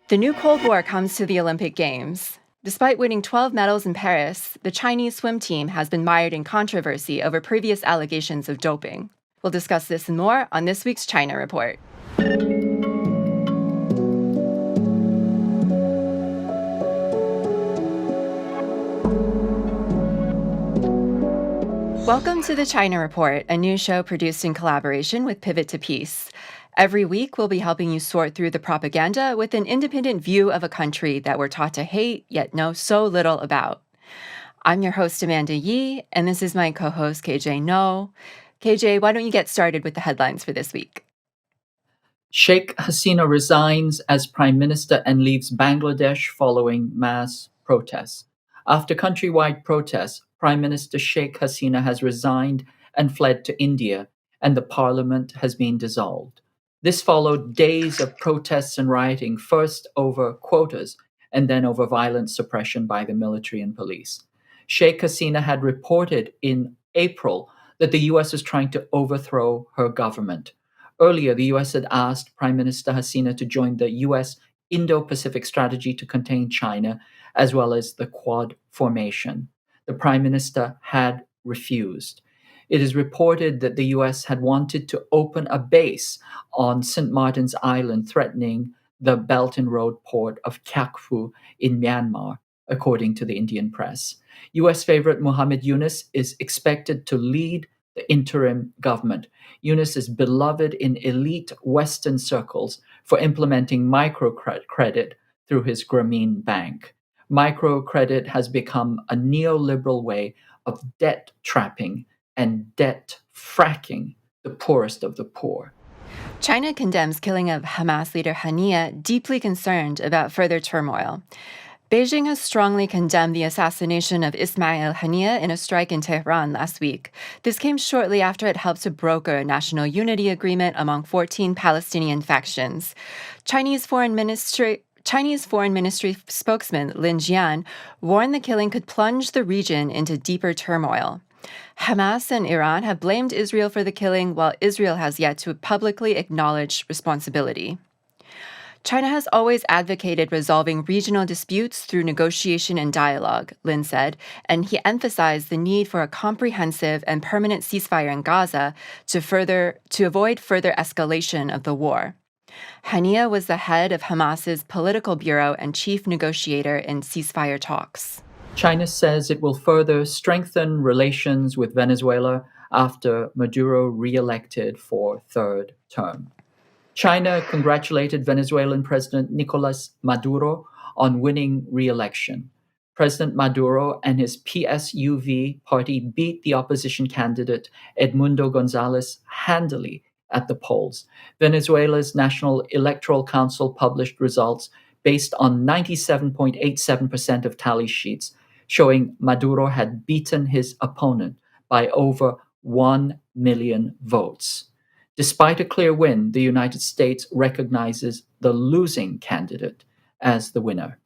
The new Cold War comes to the Olympic Games. Despite winning 12 medals in Paris, the Chinese swim team has been mired in controversy over previous allegations of doping. We'll discuss this and more on this week's China Report. Welcome to the China Report, a new show produced in collaboration with Pivot to Peace. Every week, we'll be helping you sort through the propaganda with an independent view of a country that we're taught to hate, yet know so little about. I'm your host, Amanda Yee, and this is my co-host, KJ Noh. KJ, why don't you get started with the headlines for this week? Sheikh Hasina resigns as prime minister and leaves Bangladesh following mass protests. After countrywide protests, Prime Minister Sheikh Hasina has resigned and fled to India, and the parliament has been dissolved. This followed days of protests and rioting, first over quotas and then over violent suppression by the military and police. Sheikh Hasina had reported in April that the U.S. was trying to overthrow her government. Earlier, the U.S. had asked Prime Minister Hasina to join the U.S. Indo-Pacific strategy to contain China, as well as the Quad formation. The Prime Minister had refused. It is reported that the U.S. had wanted to open a base on St. Martin's Island, threatening the Belt and Road port of Kyaukphyu in Myanmar, according to the Indian press. U.S. favorite Muhammad Yunus is expected to lead the interim government. Yunus is beloved in elite Western circles for implementing microcredit through his Grameen Bank. Microcredit has become a neoliberal way of debt trapping and debt fracking the poorest of the poor. China condemns killing of Hamas leader Haniyeh, deeply concerned about further turmoil. Beijing has strongly condemned the assassination of Ismail Haniyeh in a strike in Tehran last week. This came shortly after it helped to broker a national unity agreement among 14 Palestinian factions. Chinese Foreign Ministry spokesman Lin Jian warned the killing could plunge the region into deeper turmoil. Hamas and Iran have blamed Israel for the killing, while Israel has yet to publicly acknowledge responsibility. China has always advocated resolving regional disputes through negotiation and dialogue, Lin said, and he emphasized the need for a comprehensive and permanent ceasefire in Gaza to avoid further escalation of the war. Haniyeh was the head of Hamas's political bureau and chief negotiator in ceasefire talks. China says it will further strengthen relations with Venezuela after Maduro re-elected for third term. China congratulated Venezuelan President Nicolas Maduro on winning re-election. President Maduro and his PSUV party beat the opposition candidate Edmundo Gonzalez handily at the polls. Venezuela's National Electoral Council published results based on 97.87% of tally sheets, showing Maduro had beaten his opponent by over 1 million votes. Despite a clear win, the United States recognizes the losing candidate as the winner.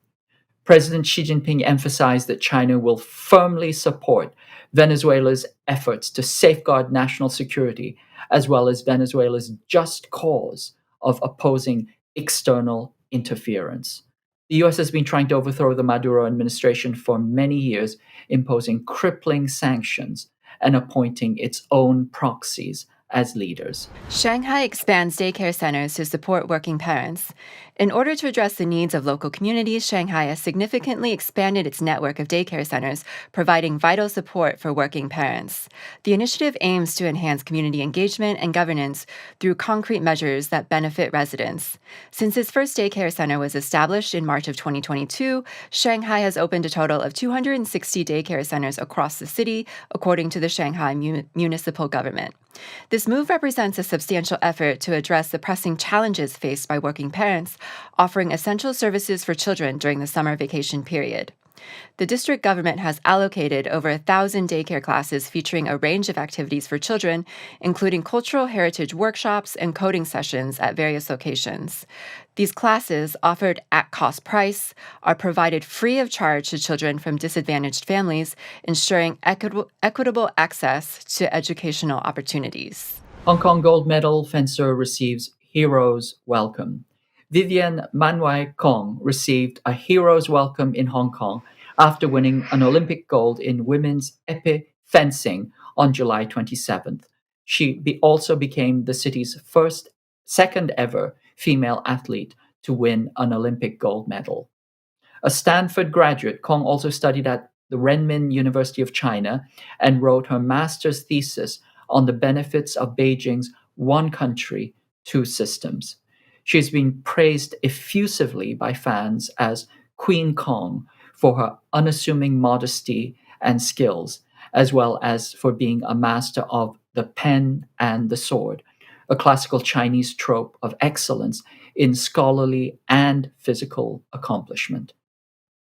President Xi Jinping emphasized that China will firmly support Venezuela's efforts to safeguard national security, as well as Venezuela's just cause of opposing external interference. The U.S. has been trying to overthrow the Maduro administration for many years, imposing crippling sanctions and appointing its own proxies as leaders. Shanghai expands daycare centers to support working parents. In order to address the needs of local communities, Shanghai has significantly expanded its network of daycare centers, providing vital support for working parents. The initiative aims to enhance community engagement and governance through concrete measures that benefit residents. Since its first daycare center was established in March of 2022, Shanghai has opened a total of 260 daycare centers across the city, according to the Shanghai municipal government. This move represents a substantial effort to address the pressing challenges faced by working parents, offering essential services for children during the summer vacation period. The district government has allocated over 1,000 daycare classes featuring a range of activities for children, including cultural heritage workshops and coding sessions at various locations. These classes, offered at cost price, are provided free of charge to children from disadvantaged families, ensuring equitable access to educational opportunities. Hong Kong gold medal fencer receives hero's welcome. Vivienne Manwai Kong received a hero's welcome in Hong Kong after winning an Olympic gold in women's épée fencing on July 27th. She also became the city's second ever female athlete to win an Olympic gold medal. A Stanford graduate, Kong also studied at the Renmin University of China and wrote her master's thesis on the benefits of Beijing's one country, two systems. She has been praised effusively by fans as Queen Kong for her unassuming modesty and skills, as well as for being a master of the pen and the sword, a classical Chinese trope of excellence in scholarly and physical accomplishment.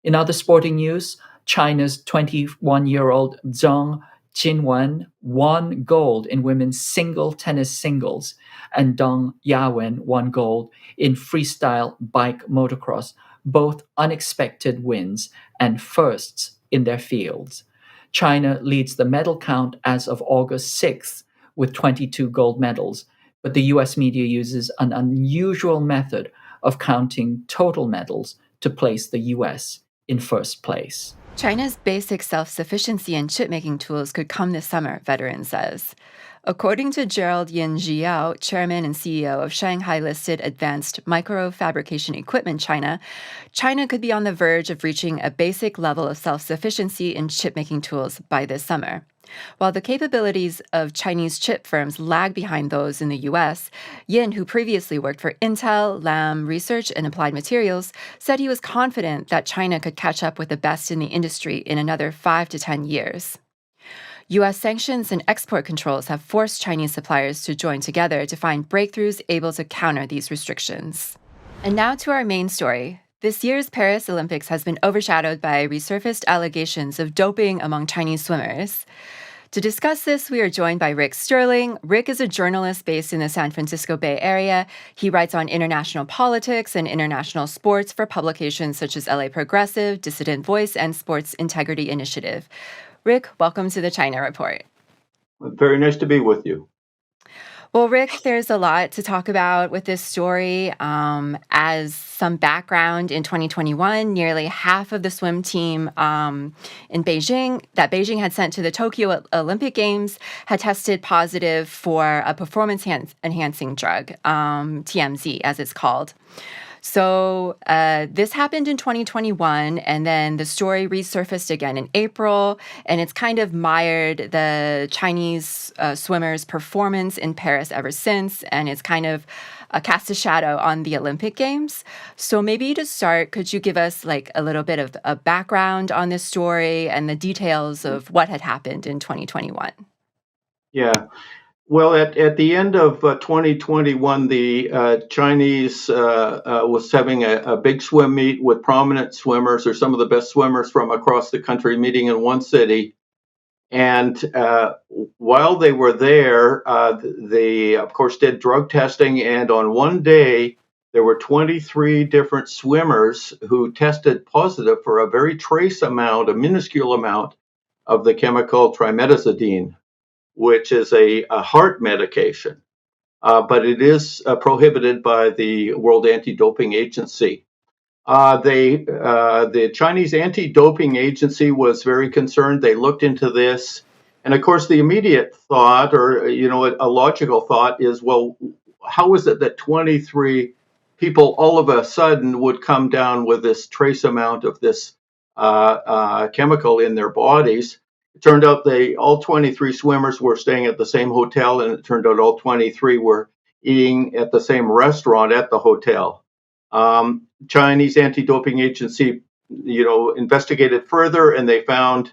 In other sporting news, China's 21-year-old Zheng Qinwen won gold in women's single tennis singles, and Deng Yawen won gold in freestyle bike motocross, both unexpected wins and firsts in their fields. China leads the medal count as of August 6th with 22 gold medals, but the U.S. media uses an unusual method of counting total medals to place the U.S. in first place. China's basic self-sufficiency in chipmaking tools could come this summer, Veteran says. According to Gerald Yin Jiao, chairman and CEO of Shanghai-listed Advanced Microfabrication Equipment China, China could be on the verge of reaching a basic level of self-sufficiency in chipmaking tools by this summer. While the capabilities of Chinese chip firms lag behind those in the U.S., Yin, who previously worked for Intel, Lam Research, and Applied Materials, said he was confident that China could catch up with the best in the industry in another 5 to 10 years. U.S. sanctions and export controls have forced Chinese suppliers to join together to find breakthroughs able to counter these restrictions. And now to our main story. This year's Paris Olympics has been overshadowed by resurfaced allegations of doping among Chinese swimmers. To discuss this, we are joined by Rick Sterling. Rick is a journalist based in the San Francisco Bay Area. He writes on international politics and international sports for publications such as LA Progressive, Dissident Voice, and Sports Integrity Initiative. Rick, welcome to the China Report. Very nice to be with you. Well, Rick, there's a lot to talk about with this story. As some background, in 2021, nearly half of the swim team in Beijing that Beijing had sent to the Tokyo Olympic Games had tested positive for a performance-enhancing drug, TMZ, as it's called. So this happened in 2021, and then the story resurfaced again in April, and it's kind of mired the Chinese swimmers' performance in Paris ever since, and it's kind of cast a shadow on the Olympic Games. So maybe to start, could you give us like a little bit of a background on this story and the details of what had happened in 2021? Yeah. Well, at the end of 2021, the Chinese was having a big swim meet with prominent swimmers, or some of the best swimmers from across the country, meeting in one city. And while they were there, they, of course, did drug testing. And on one day, there were 23 different swimmers who tested positive for a very trace amount, a minuscule amount of the chemical trimetazidine, which is a heart medication, but it is prohibited by the World Anti-Doping Agency. The Chinese Anti-Doping Agency was very concerned. They looked into this, and of course, the immediate thought, or a logical thought, is, well, how is it that 23 people all of a sudden would come down with this trace amount of this chemical in their bodies? It turned out all 23 swimmers were staying at the same hotel, and it turned out all 23 were eating at the same restaurant at the hotel. Chinese Anti-Doping Agency, investigated further, and they found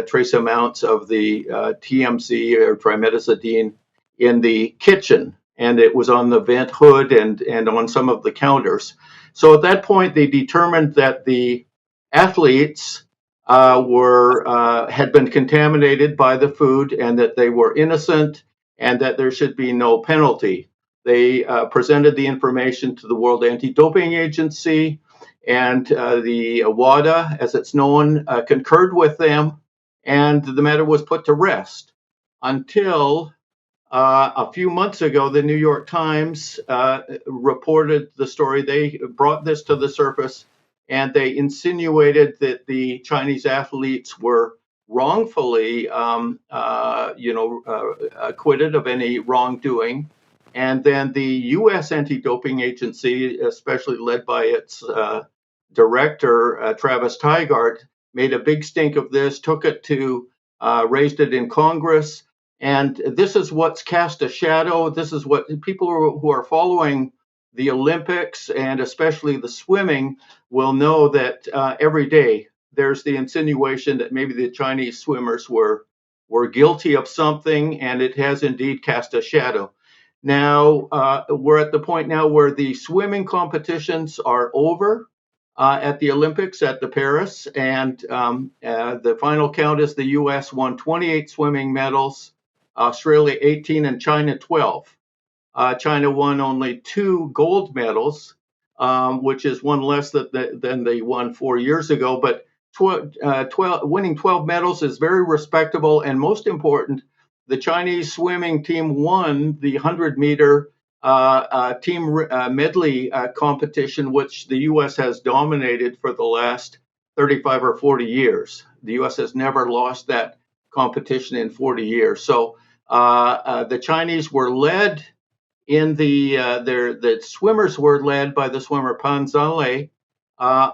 trace amounts of the TMZ, or trimetazidine, in the kitchen, and it was on the vent hood and on some of the counters. So at that point, they determined that the athletes had been contaminated by the food, and that they were innocent, and that there should be no penalty. They presented the information to the World Anti-Doping Agency, and the WADA, as it's known, concurred with them, and the matter was put to rest until A few months ago, the New York Times reported the story. They brought this to the surface, and they insinuated that the Chinese athletes were wrongfully, acquitted of any wrongdoing. And then the U.S. anti-doping agency, especially led by its director, Travis Tygart, made a big stink of this, took it to, raised it in Congress. And this is what's cast a shadow. This is what people who are following the Olympics and especially the swimming will know that every day there's the insinuation that maybe the Chinese swimmers were guilty of something, and it has indeed cast a shadow. Now we're at the point now where the swimming competitions are over at the Olympics at the Paris, and the final count is the U.S. won 28 swimming medals, Australia 18, and China 12. China won only 2 gold medals, which is one less than they won 4 years ago. But winning 12 medals is very respectable, and most important, the Chinese swimming team won the 100-meter team medley competition, which the U.S. has dominated for the last 35 or 40 years. The U.S. has never lost that competition in 40 years. So the Chinese were led in the swimmers were led by the swimmer Pan Zhale,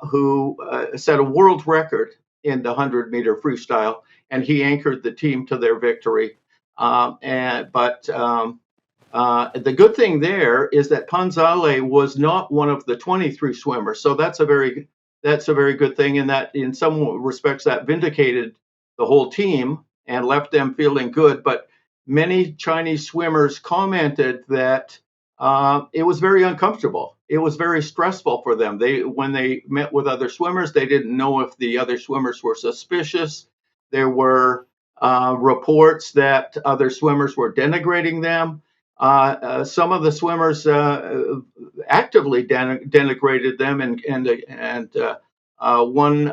who set a world record in the 100-meter freestyle, and he anchored the team to their victory. The good thing there is that Pan Zhale was not one of the 23 swimmers, so that's a very good thing. In that, in some respects, that vindicated the whole team and left them feeling good. But many Chinese swimmers commented that it was very uncomfortable. It was very stressful for them. When they met with other swimmers, they didn't know if the other swimmers were suspicious. There were reports that other swimmers were denigrating them. Some of the swimmers actively denigrated them, and one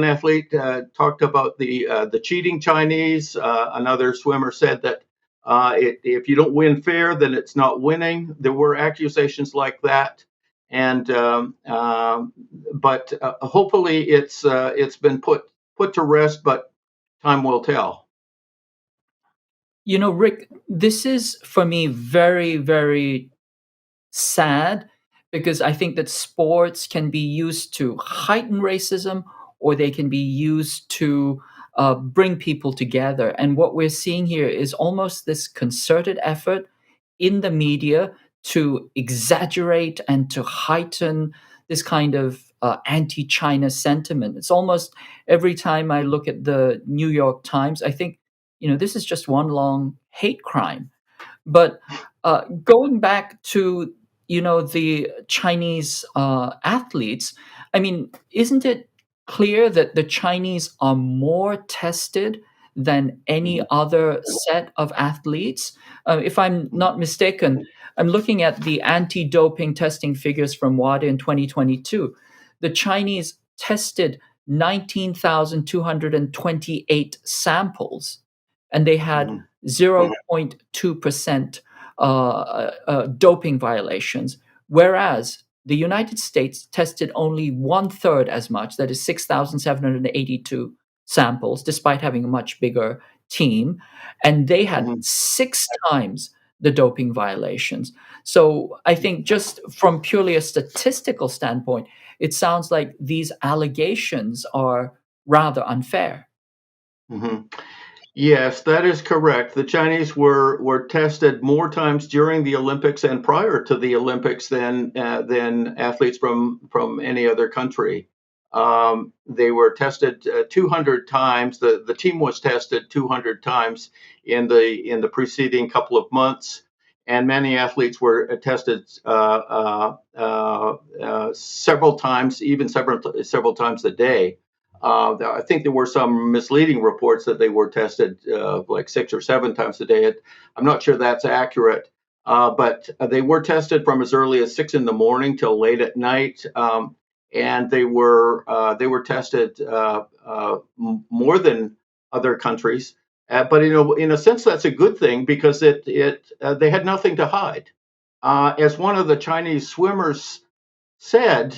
athlete talked about the cheating Chinese. Another swimmer said that if you don't win fair, then it's not winning. There were accusations like that, and but hopefully it's been put to rest. But time will tell. You know, Rick, this is for me very, very sad because I think that sports can be used to heighten racism or they can be used to bring people together. And what we're seeing here is almost this concerted effort in the media to exaggerate and to heighten this kind of anti China sentiment. It's almost every time I look at the New York Times, I think, this is just one long hate crime. But going back to the Chinese athletes, I mean, isn't it clear that the Chinese are more tested than any other set of athletes? If I'm not mistaken, I'm looking at the anti-doping testing figures from WADA in 2022. The Chinese tested 19,228 samples, and they had 0.2% doping violations, whereas the United States tested only one third as much, that is 6,782 samples, despite having a much bigger team, and they had 6 times the doping violations. So I think just from purely a statistical standpoint, it sounds like these allegations are rather unfair. Mm-hmm. Yes, that is correct. The Chinese were tested more times during the Olympics and prior to the Olympics than athletes from any other country. They were tested 200 times. The team was tested 200 times in the preceding couple of months, and many athletes were tested several times, even several times a day. I think there were some misleading reports that they were tested like 6 or 7 times a day. I'm not sure that's accurate, but they were tested from as early as 6 in the morning till late at night, and they were tested more than other countries. But in a sense, that's a good thing because they had nothing to hide. As one of the Chinese swimmers said,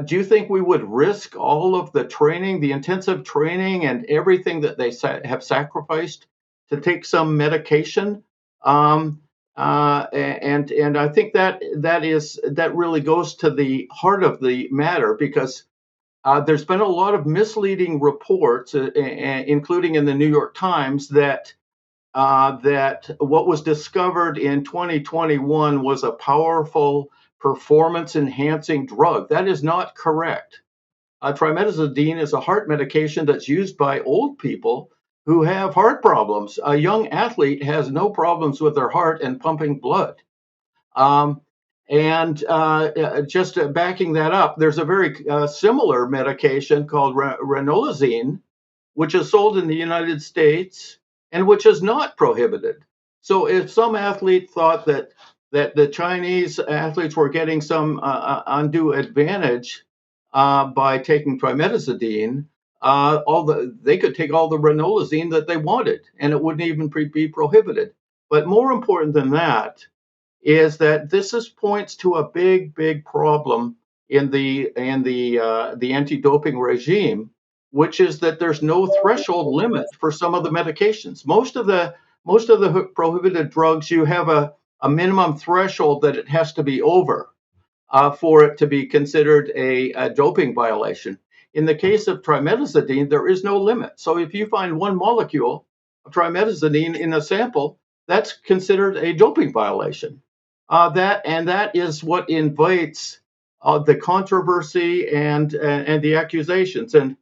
do you think we would risk all of the training, the intensive training, and everything that they have sacrificed to take some medication? And I think that really goes to the heart of the matter because there's been a lot of misleading reports, including in the New York Times, that what was discovered in 2021 was a powerful performance enhancing drug. That is not correct. Trimetazidine is a heart medication that's used by old people who have heart problems. A young athlete has no problems with their heart and pumping blood. Um, and just backing that up, there's a very similar medication called ranolazine, which is sold in the United States and which is not prohibited. So if some athlete thought that the Chinese athletes were getting some undue advantage by taking trimetazidine, they could take all the ranolazine that they wanted, and it wouldn't even be prohibited. But more important than that is that points to a big problem in the anti-doping regime, which is that there's no threshold limit for some of the medications. Most of the prohibited drugs, you have a minimum threshold that it has to be over for it to be considered a doping violation. In the case of trimetazidine, there is no limit. So if you find one molecule of trimetazidine in a sample, that's considered a doping violation. That is what invites the controversy and the accusations. And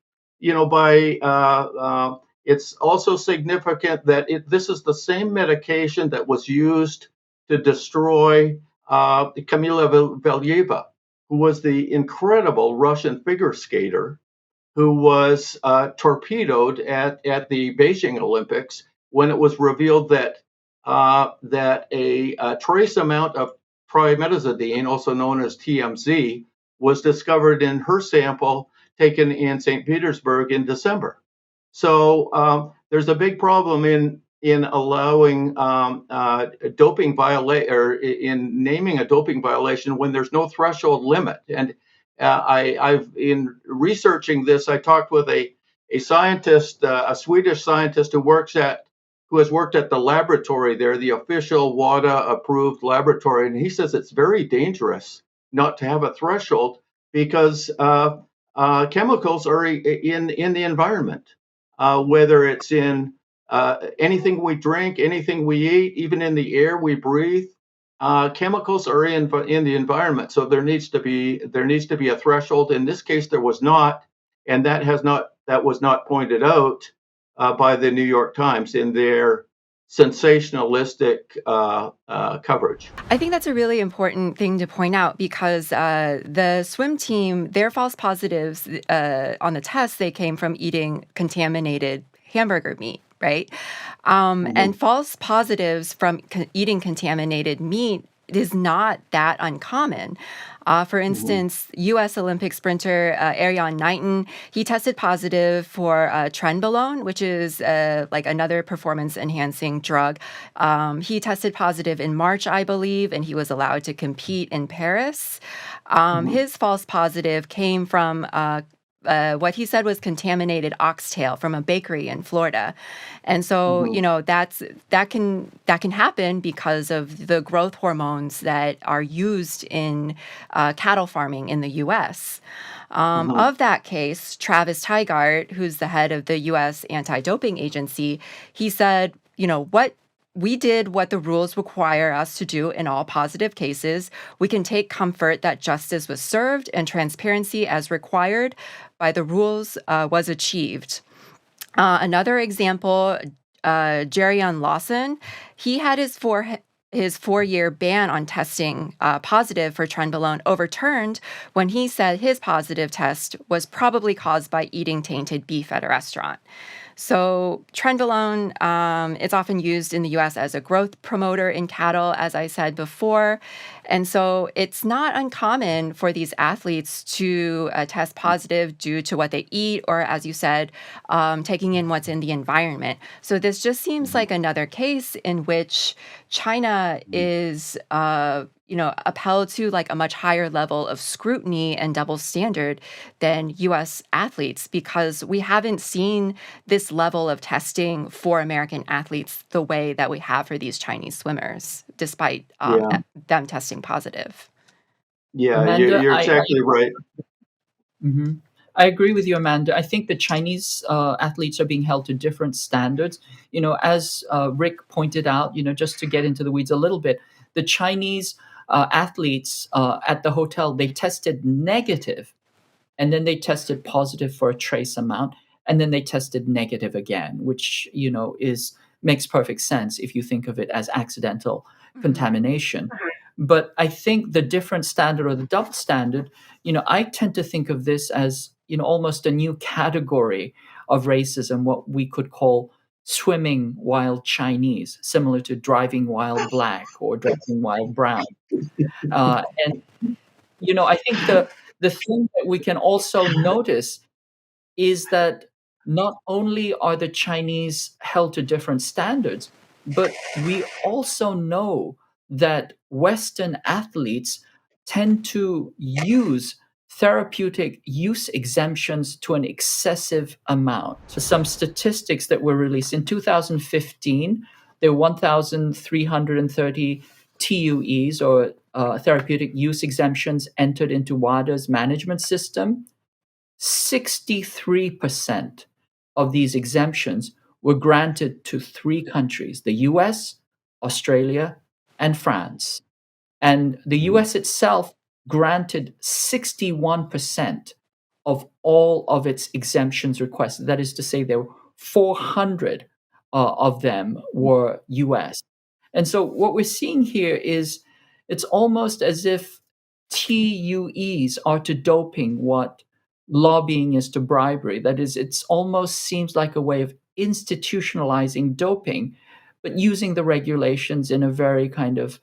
it's also significant that this is the same medication that was used to destroy Kamila Valieva, who was the incredible Russian figure skater who was torpedoed at the Beijing Olympics when it was revealed that a trace amount of trimetazidine, also known as TMZ, was discovered in her sample taken in St. Petersburg in December. So there's a big problem in allowing doping violation or in naming a doping violation when there's no threshold limit. And I've in researching this, I talked with a scientist, a Swedish scientist who has worked at the laboratory there, the official WADA approved laboratory, and he says it's very dangerous not to have a threshold because chemicals are in the environment, whether it's in anything we drink, anything we eat, even in the air we breathe. Chemicals are in the environment, so there needs to be a threshold. In this case, there was not, and that was not pointed out by the New York Times in their sensationalistic coverage. I think that's a really important thing to point out because the swim team, their false positives on the test, they came from eating contaminated hamburger meat, right? And false positives from eating contaminated meat is not that uncommon. For instance, U.S. Olympic sprinter Erjan Knighton, he tested positive for trenbolone, which is like another performance-enhancing drug. He tested positive in March, I believe, and he was allowed to compete in Paris. His false positive came from what he said was contaminated oxtail from a bakery in Florida. And so, that can happen because of the growth hormones that are used in cattle farming in the U.S. Of that case, Travis Tygart, who's the head of the U.S. Anti-Doping Agency, he said, we did what the rules require us to do in all positive cases. We can take comfort that justice was served and transparency as required by the rules was achieved. Another example, Jerion Lawson, he had his 4-year ban on testing positive for trenbolone overturned when he said his positive test was probably caused by eating tainted beef at a restaurant. So trenbolone, it's often used in the U.S. as a growth promoter in cattle, as I said before. And so it's not uncommon for these athletes to test positive due to what they eat or, as you said, taking in what's in the environment. So this just seems like another case in which China is upheld to like a much higher level of scrutiny and double standard than US athletes, because we haven't seen this level of testing for American athletes the way that we have for these Chinese swimmers, despite Yeah, them testing positive. yeah, Amanda, you're exactly right. Mhm. I agree with you, Amanda. I think the Chinese athletes are being held to different standards. As Rick pointed out, just to get into the weeds a little bit, the Chinese athletes at the hotel, they tested negative, and then they tested positive for a trace amount, and then they tested negative again, which is makes perfect sense if you think of it as accidental Mhm. contamination. But I think the different standard or the double standard, I tend to think of this as almost a new category of racism, what we could call swimming while Chinese, similar to driving while black or driving while brown. And I think the thing that we can also notice is that not only are the Chinese held to different standards, but we also know that Western athletes tend to use therapeutic use exemptions to an excessive amount. Some statistics that were released in 2015, there were 1,330 TUEs or therapeutic use exemptions entered into WADA's management system. 63% of these exemptions were granted to three countries: the US, Australia, and France. And the US itself granted 61% of all of its exemptions requested. That is to say, there were 400 of them were US. And so what we're seeing here is it's almost as if TUEs are to doping what lobbying is to bribery. That is, it's almost seems like a way of institutionalizing doping, but using the regulations in a very kind of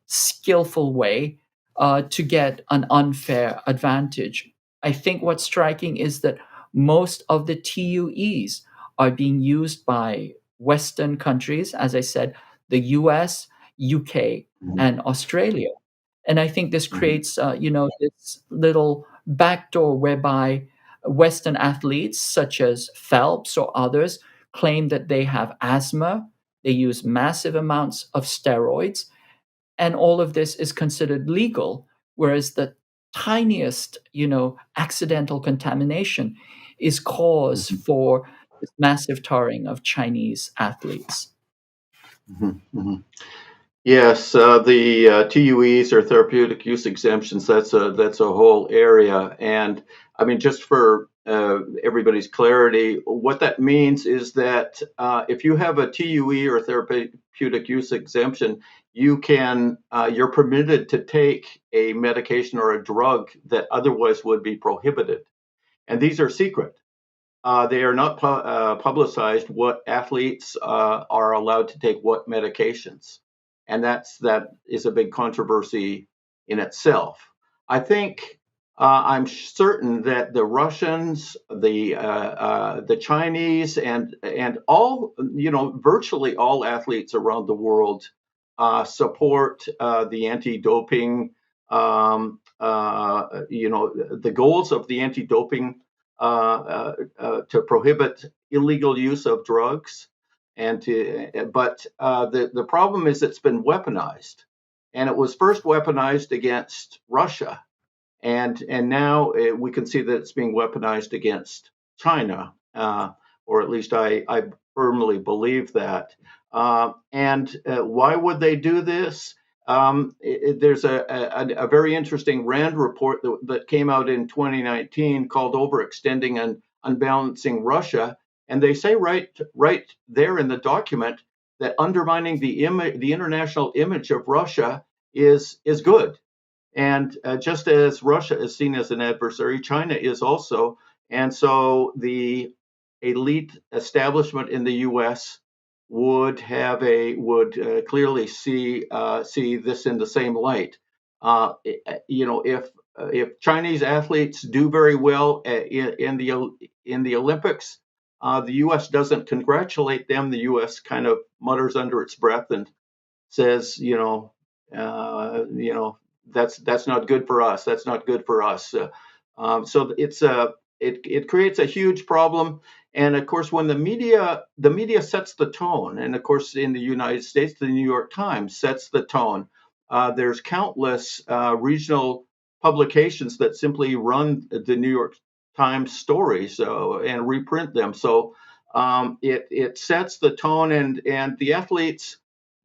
skillful way to get an unfair advantage. I think what's striking is that most of the TUEs are being used by Western countries, as I said, the US, UK, and Australia. And I think this creates, this little backdoor whereby Western athletes, such as Phelps or others, claim that they have asthma, they use massive amounts of steroids, and all of this is considered legal, whereas the tiniest, accidental contamination is cause for this massive tarring of Chinese athletes. Yes, the TUEs or therapeutic use exemptions. That's a whole area, and I mean, just for everybody's clarity, what that means is that if you have a TUE or therapeutic use exemption, you're permitted to take a medication or a drug that otherwise would be prohibited, and these are secret. They are not publicized what athletes are allowed to take what medications, and that is a big controversy in itself. I think I'm certain that the Russians, the Chinese, and all virtually all athletes around the world support the anti-doping. The goals of the anti-doping to prohibit illegal use of drugs, but the problem is it's been weaponized, and it was first weaponized against Russia, and now we can see that it's being weaponized against China, or at least I firmly believe that. And why would they do this? There's a very interesting RAND report that came out in 2019 called "Overextending and Unbalancing Russia," and they say right there in the document that undermining the international image of Russia is good. And just as Russia is seen as an adversary, China is also. And so the elite establishment in the U.S. would clearly see this in the same light. If Chinese athletes do very well in the Olympics, the U.S. doesn't congratulate them. The U.S. kind of mutters under its breath and says, that's not good for us. That's not good for us. So it creates a huge problem. And of course, when the media sets the tone, and of course in the United States, the New York Times sets the tone. There's countless regional publications that simply run the New York Times stories and reprint them. So it sets the tone, and the athletes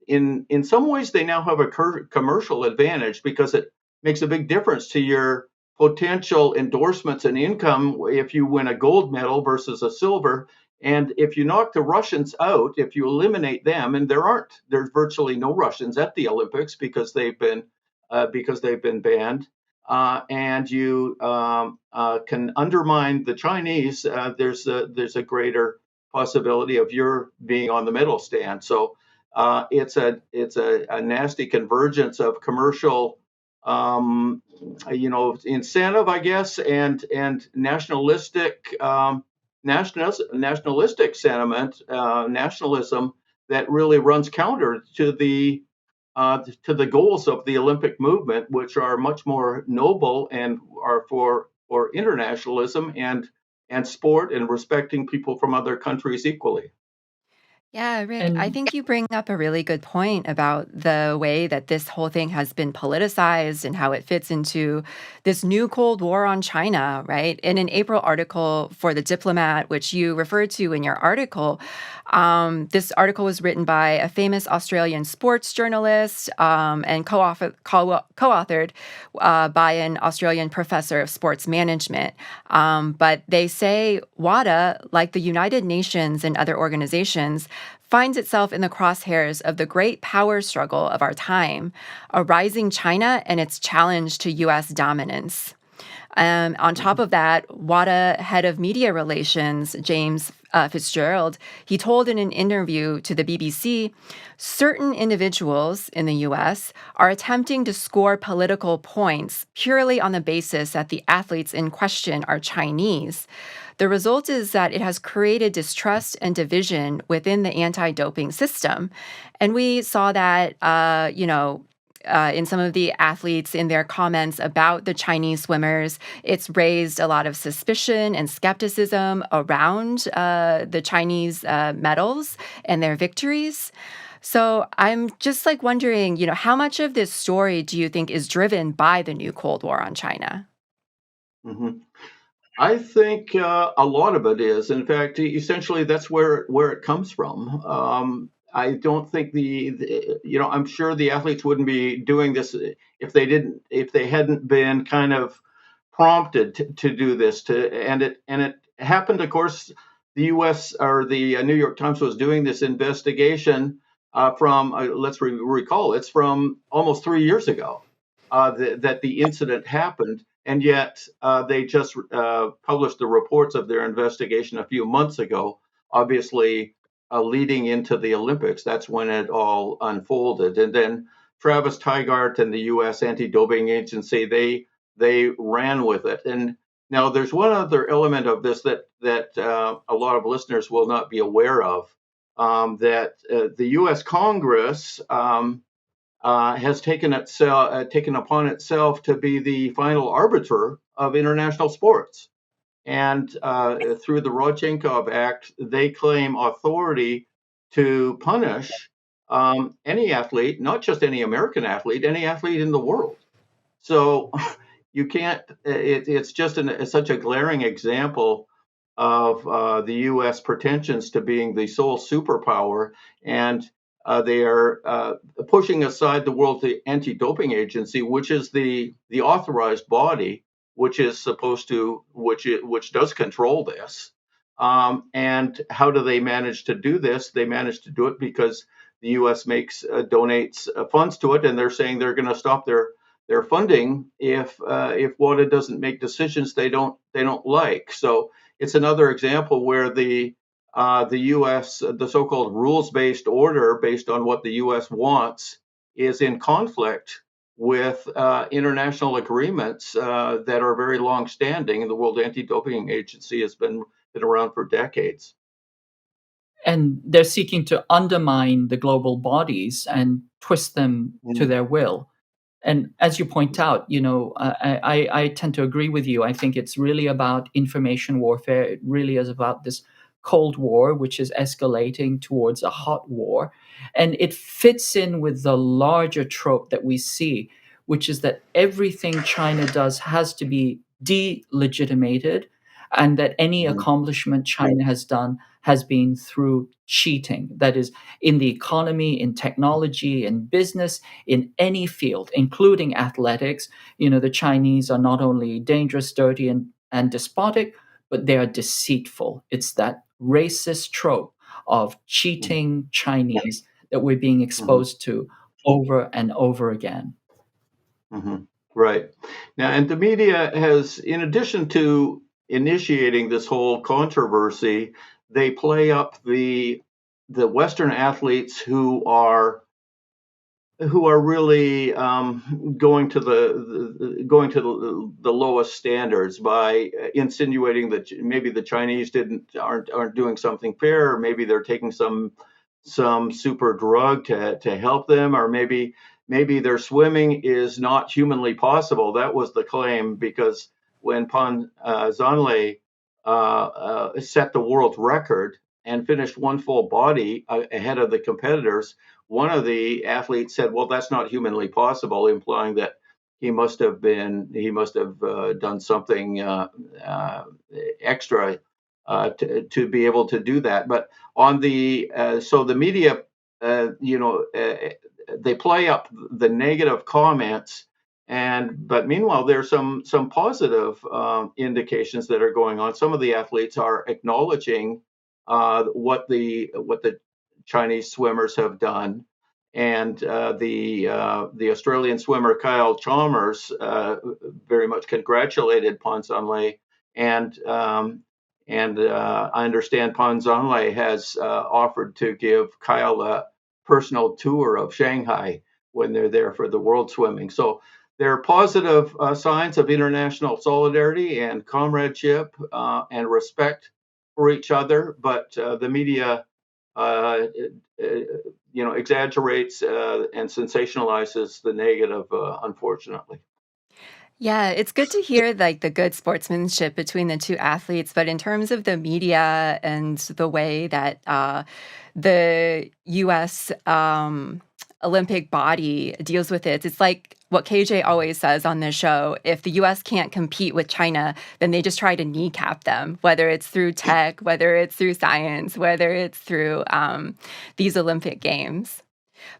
in some ways they now have a commercial advantage because it makes a big difference to your potential endorsements and income if you win a gold medal versus a silver. And if you knock the Russians out, if you eliminate them, and there's virtually no Russians at the Olympics because they've been banned, and you can undermine the Chinese, there's a greater possibility of your being on the medal stand. So it's a nasty convergence of commercial, incentive, I guess, and nationalistic sentiment, nationalism that really runs counter to the goals of the Olympic movement, which are much more noble and are for internationalism and sport and respecting people from other countries equally. Yeah, Rick, I And think you bring up a really good point about the way that this whole thing has been politicized and how it fits into this new Cold War on China, right? In an April article for The Diplomat, which you referred to in your article, this article was written by a famous Australian sports journalist and co-authored by an Australian professor of sports management. But they say WADA, like the United Nations and other organizations, finds itself in the crosshairs of the great power struggle of our time, a rising China and its challenge to U.S. dominance. On top of that, WADA head of media relations, James Fitzgerald, he told in an interview to the BBC, certain individuals in the U.S. are attempting to score political points purely on the basis that the athletes in question are Chinese. The result is that it has created distrust and division within the anti-doping system. And we saw that, in some of the athletes in their comments about the Chinese swimmers. It's raised a lot of suspicion and skepticism around the Chinese medals and their victories. So I'm just wondering, how much of this story do you think is driven by the new Cold War on China? Mhm. I think a lot of it is. In fact, essentially, that's where it comes from. I don't think I'm sure the athletes wouldn't be doing this if they hadn't been kind of prompted to do this. And it happened. Of course, the U.S. or the New York Times was doing this investigation from let's recall it's from almost 3 years ago that the incident happened. And yet they just published the reports of their investigation a few months ago, obviously leading into the Olympics. That's when it all unfolded. And then Travis Tygart and the U.S. Anti-Doping Agency, they ran with it. And now there's one other element of this that a lot of listeners will not be aware of, that the U.S. Congress has taken upon itself to be the final arbiter of international sports. And through the Rodchenkov Act, they claim authority to punish any athlete, not just any American athlete, any athlete in the world. So you can't. It's just such a glaring example of the U.S. pretensions to being the sole superpower, and they are pushing aside the World Anti-Doping Agency, which is the authorized body, which is supposed to, which does control this. And how do they manage to do this? They manage to do it because the U.S. donates funds to it, and they're saying they're going to stop their funding if WADA doesn't make decisions they don't like. So it's another example where the U.S. the so-called rules-based order, based on what the U.S. wants, is in conflict with international agreements that are very long-standing, and the World Anti-Doping Agency has been around for decades. And they're seeking to undermine the global bodies and twist them to their will. And as you point out, I tend to agree with you. I think it's really about information warfare. It really is about this Cold War, which is escalating towards a hot war. And it fits in with the larger trope that we see, which is that everything China does has to be delegitimated, and that any accomplishment China has done has been through cheating. That is, in the economy, in technology, in business, in any field, including athletics. The Chinese are not only dangerous, dirty, and despotic, but they are deceitful. It's that racist trope of cheating Chinese that we're being exposed to over and over again. Right. Now, and the media has, in addition to initiating this whole controversy, they play up the Western athletes who are really going to the lowest standards by insinuating that maybe the Chinese aren't doing something fair, or maybe they're taking some super drug to help them, or maybe their swimming is not humanly possible. That was the claim, because when Pan Zhanlei set the world record and finished one full body ahead of the competitors, one of the athletes said, "Well, that's not humanly possible," implying that he must have done something extra to be able to do that. But on so the media, they play up the negative comments, but meanwhile there's some positive indications that are going on. Some of the athletes are acknowledging what the Chinese swimmers have done, and the Australian swimmer Kyle Chalmers very much congratulated Pan Zhanlei, and I understand Pan Zhanlei has offered to give Kyle a personal tour of Shanghai when they're there for the World Swimming. So there are positive signs of international solidarity and comradeship and respect for each other, but the media, exaggerates and sensationalizes the negative, unfortunately. Yeah, it's good to hear like the good sportsmanship between the two athletes, but in terms of the media and the way that the U.S. Olympic body deals with it, it's like what KJ always says on this show: if the U.S. can't compete with China, then they just try to kneecap them, whether it's through tech, whether it's through science, whether it's through these Olympic Games.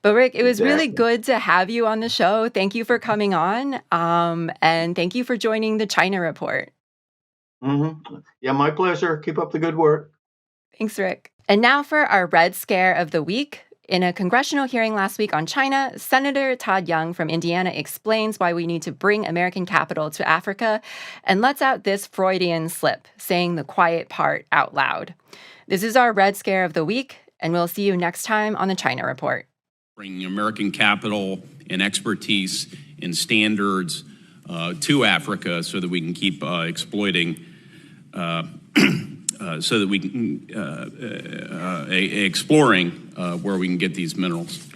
But Rick, it was really good to have you on the show. Thank you for coming on, and thank you for joining the China Report. Yeah, my pleasure. Keep up the good work. Thanks, Rick. And now for our Red Scare of the week. In a congressional hearing last week on China, Senator Todd Young from Indiana explains why we need to bring American capital to Africa and lets out this Freudian slip, saying the quiet part out loud. This is our Red Scare of the week, and we'll see you next time on the China Report. Bringing American capital and expertise and standards to Africa so that we can keep exploiting, so that we can exploring where we can get these minerals.